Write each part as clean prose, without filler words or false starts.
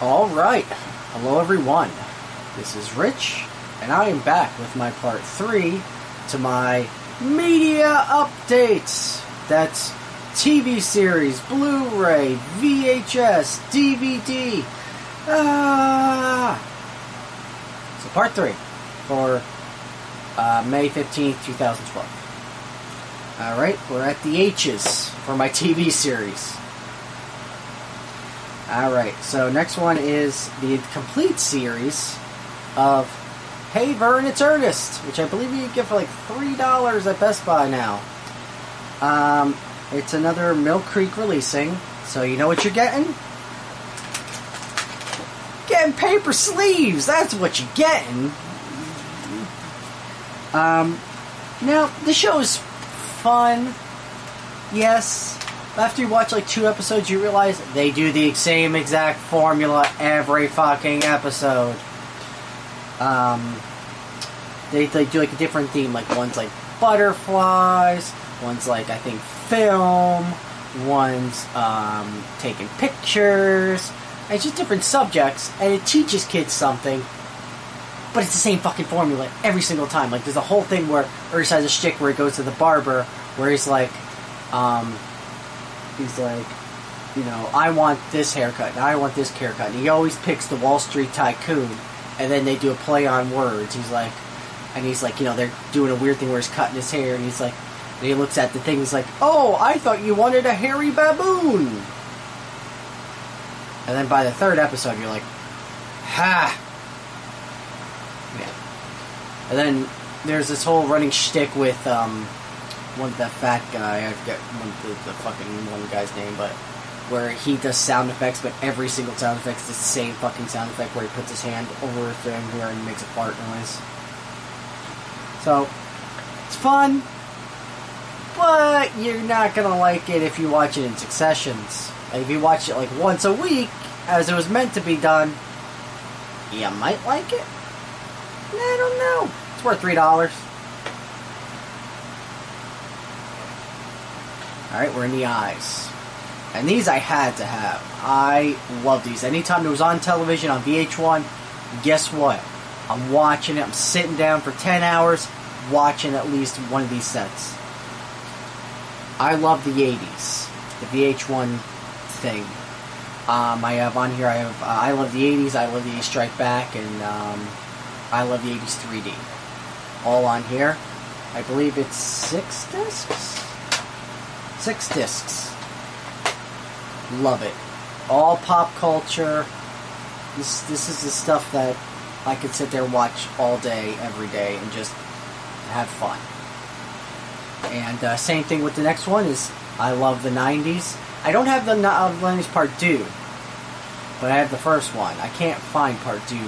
Alright, hello everyone, this is Rich, and I am back with my part 3 to my media updates. That's TV series, Blu-ray, VHS, DVD, So part 3 for May 15th, 2012. Alright, we're at the H's for my TV series. Alright, so next one is the complete series of Hey Vern, it's Ernest, which I believe you can get for like $3 at Best Buy now. It's another Mill Creek releasing, so you know what you're getting? Getting paper sleeves, that's what you're getting. Now, the show is fun, yes. After you watch like 2 episodes, you realize they do the same exact formula every fucking episode. They do like a different theme, like one's like butterflies, one's like, I think, film, one's taking pictures, and it's just different subjects, and it teaches kids something, but it's the same fucking formula every single time. Like, there's a whole thing where Ernest has a shtick where he goes to the barber, where he's like, you know, I want this haircut, and I want this haircut. And he always picks the Wall Street Tycoon, and then they do a play on words. He's like, you know, they're doing a weird thing where he's cutting his hair, and he's like, and he looks at the thing, he's like, oh, I thought you wanted a hairy baboon. And then by the 3rd episode, you're like, ha! Yeah. And then there's this whole running shtick with, that fat guy, I forget the fucking one guy's name, but where he does sound effects, but every single sound effect is the same fucking sound effect where he puts his hand over a thing here and makes a fart noise. So, it's fun, but you're not gonna like it if you watch it in successions. Like, if you watch it like once a week, as it was meant to be done, you might like it. I don't know. It's worth $3. Alright, we're in the eyes. And these I had to have. I love these. Anytime it was on television on VH1, guess what? I'm watching it. I'm sitting down for 10 hours watching at least one of these sets. I love the 80s. The VH1 thing. I have on here, I love the 80s, I love the 80s Strike Back, and I love the 80s 3D. All on here. I believe it's 6 discs? 6 discs. Love it. All pop culture. This is the stuff that I could sit there and watch all day, every day, and just have fun. And same thing with the next one is I love the 90s. I don't have the 90s Part 2, but I have the first one. I can't find Part 2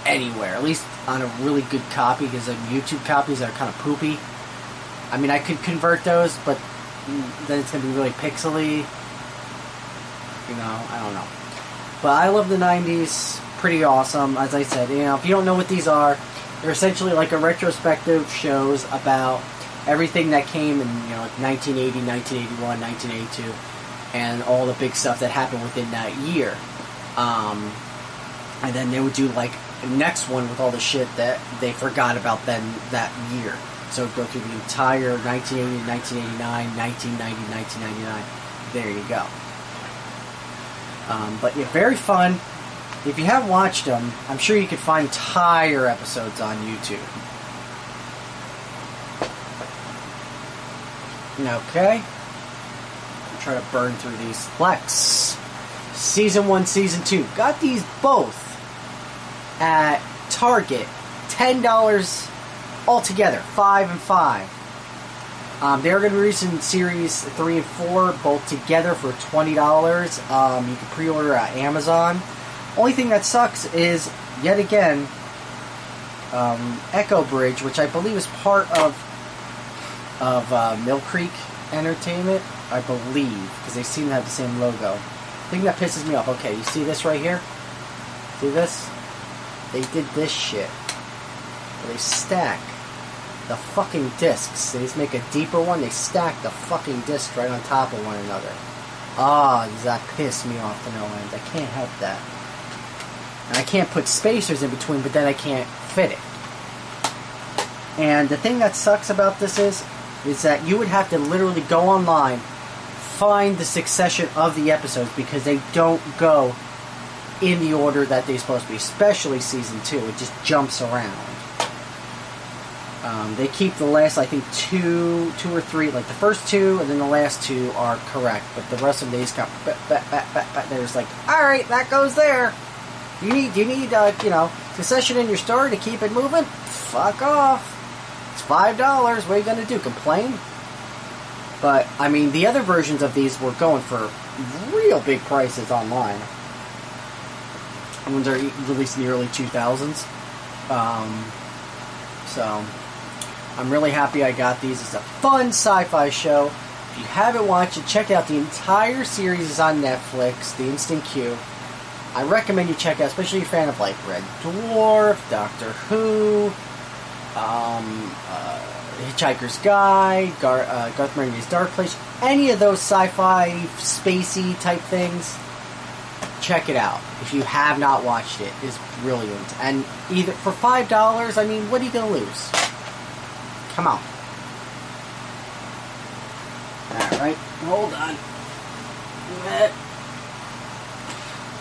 anywhere, at least on a really good copy, because the YouTube copies are kind of poopy. I mean, I could convert those, but then it's going to be really pixely. You know, I don't know. But I love the 90s. Pretty awesome. As I said, you know, if you don't know what these are, they're essentially like a retrospective shows about everything that came in, you know, like 1980, 1981, 1982, and all the big stuff that happened within that year. And then they would do like the next one with all the shit that they forgot about then that year. So it would go through the entire 1980, 1989, 1990, 1999. There you go. But yeah, very fun. If you haven't watched them, I'm sure you could find entire episodes on YouTube. Okay. I'll try to burn through these. Lexx. Season 1, Season 2. Got these both at Target. $10 altogether. 5 and 5. They're going to be releasing Series 3 and 4 both together for $20. You can pre-order at Amazon. Only thing that sucks is, yet again, Echo Bridge, which I believe is part of Mill Creek Entertainment, I believe, because they seem to have the same logo. The thing that pisses me off, okay, you see this right here? See this? They did this shit. They stack the fucking discs. They just make a deeper one, they stack the fucking discs right on top of one another. Ah, does that piss me off to no end. I can't help that. And I can't put spacers in between, but then I can't fit it. And the thing that sucks about this is that you would have to literally go online, find the succession of the episodes, because they don't go in the order that they're supposed to be, especially season 2. It just jumps around. They keep the last, I think, two or three, like the first 2 and then the last 2 are correct, but the rest of them, they just got, they're just like, alright, that goes there. Do you need, succession in your story to keep it moving? Fuck off. It's $5. What are you going to do, complain? But, I mean, the other versions of these were going for real big prices online. Ones are released in the early 2000s. So, I'm really happy I got these. It's a fun sci-fi show. If you haven't watched it, check out the entire series. Is on Netflix, The Instant Q. I recommend you check out, especially if you're a fan of like Red Dwarf, Doctor Who, Hitchhiker's Guide, Garth Marenghi's Dark Place, any of those sci-fi, spacey type things. Check it out. If you have not watched it, it's brilliant. And either for $5, I mean, what are you gonna lose? Come on. Alright, hold on.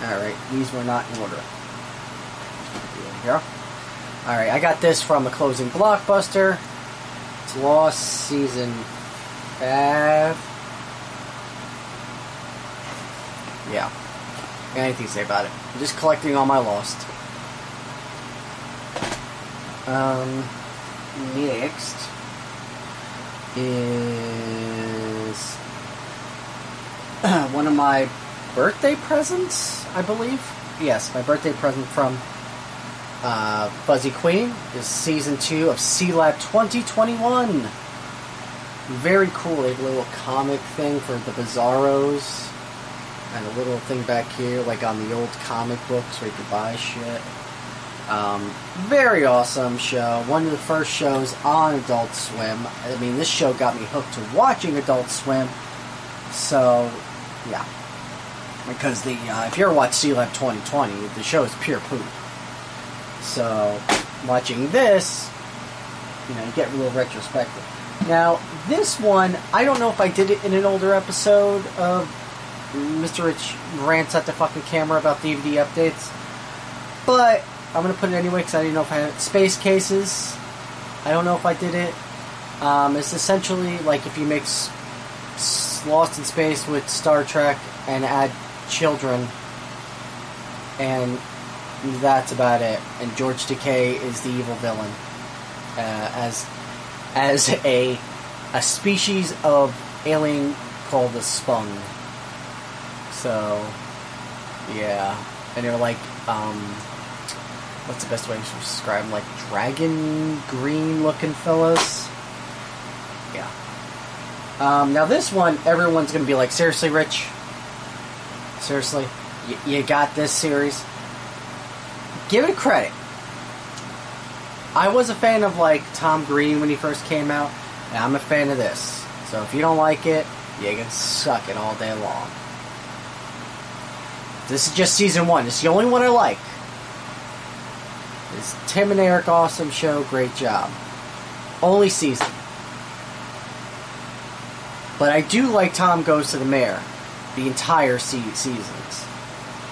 Alright, these were not in order. Here. Alright, I got this from the closing Blockbuster. It's Lost Season 5. Yeah. Anything to say about it. I'm just collecting all my Lost. Next is one of my birthday presents, I believe. Yes, my birthday present from Fuzzy Queen is Season 2 of SeaLab 2021. Very cool. They have a little comic thing for the Bizarros. And a little thing back here, like on the old comic books where you could buy shit. Very awesome show. One of the first shows on Adult Swim. I mean, this show got me hooked to watching Adult Swim. So, yeah. Because if you ever watch SeaLab 2020, the show is pure poop. So, watching this, you get a little retrospective. Now, this one, I don't know if I did it in an older episode of Mr. Rich rants at the fucking camera about DVD updates, but I'm going to put it anyway because I didn't know if I had Space Cases. I don't know if I did it. It's essentially like if you mix Lost in Space with Star Trek and add children, and that's about it. And George Takei is the evil villain, as a species of alien called the Spung. So, yeah. And they're like, what's the best way to describe them? Like dragon green looking fellas? Yeah. Now this one, everyone's going to be like, seriously, Rich? Seriously? You got this series? Give it a credit. I was a fan of, like, Tom Green when he first came out, and I'm a fan of this. So if you don't like it, you can suck it all day long. This is just season 1. It's the only one I like. It's Tim and Eric, awesome show, great job. Only season. But I do like Tom Goes to the Mayor, the entire seasons.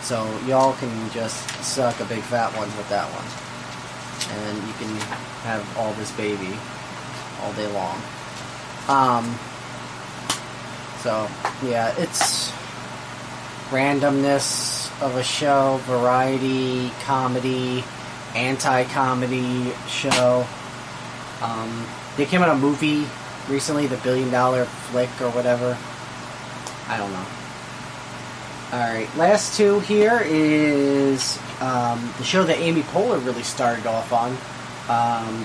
So y'all can just suck a big fat one with that one. And you can have all this baby all day long. So, yeah, it's randomness of a show, variety, comedy, anti-comedy show. They came out a movie recently, The $1 Billion Flick or whatever. I don't know. Alright, last two here is the show that Amy Poehler really started off on.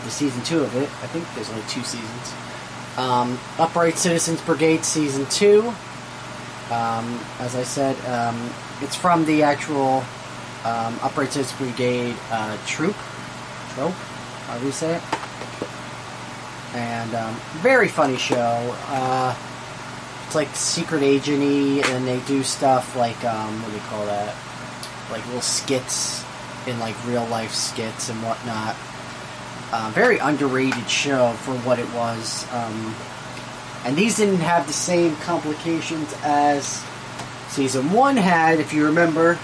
The season 2 of it. I think there's only 2 seasons. Upright Citizens Brigade Season 2. As I said, it's from the actual Upright Citizens Brigade trope, however you say it. And very funny show. It's like secret agent-y, and they do stuff like, what do you call that? Like little skits in like real life skits and whatnot. Very underrated show for what it was. And these didn't have the same complications as season 1 had, if you remember,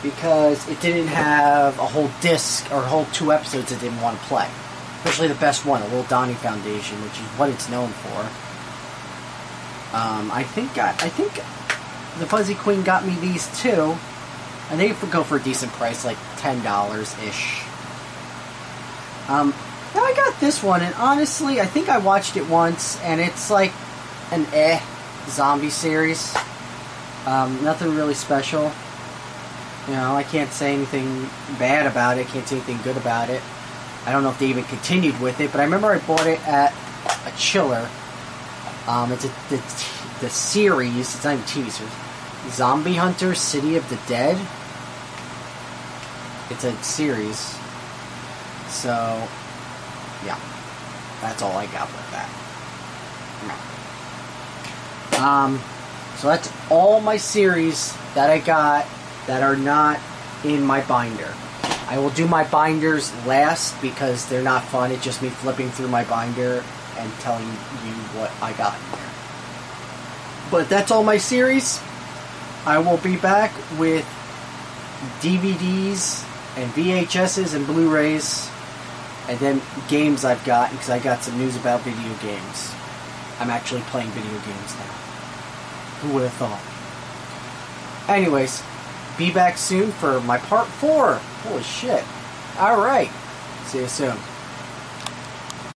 because it didn't have a whole disc or a whole 2 episodes it didn't want to play. Especially the best one, the Little Donnie Foundation, which is what it's known for. I think the Fuzzy Queen got me these too, and they go for a decent price, like $10-ish. Now I got this one, and honestly, I think I watched it once, and it's like an zombie series. Nothing really special. You know, I can't say anything bad about it, can't say anything good about it. I don't know if they even continued with it, but I remember I bought it at a chiller. It's the series, it's not even TV series. Zombie Hunter City of the Dead. It's a series. So, yeah. That's all I got with that. So that's all my series that I got that are not in my binder. I will do my binders last because they're not fun. It's just me flipping through my binder and telling you what I got in there. But that's all my series. I will be back with DVDs and VHSs and Blu-rays, and then games I've got, because I got some news about video games. I'm actually playing video games now. Who would have thought? Anyways, be back soon for my part 4. Holy shit. Alright. See you soon.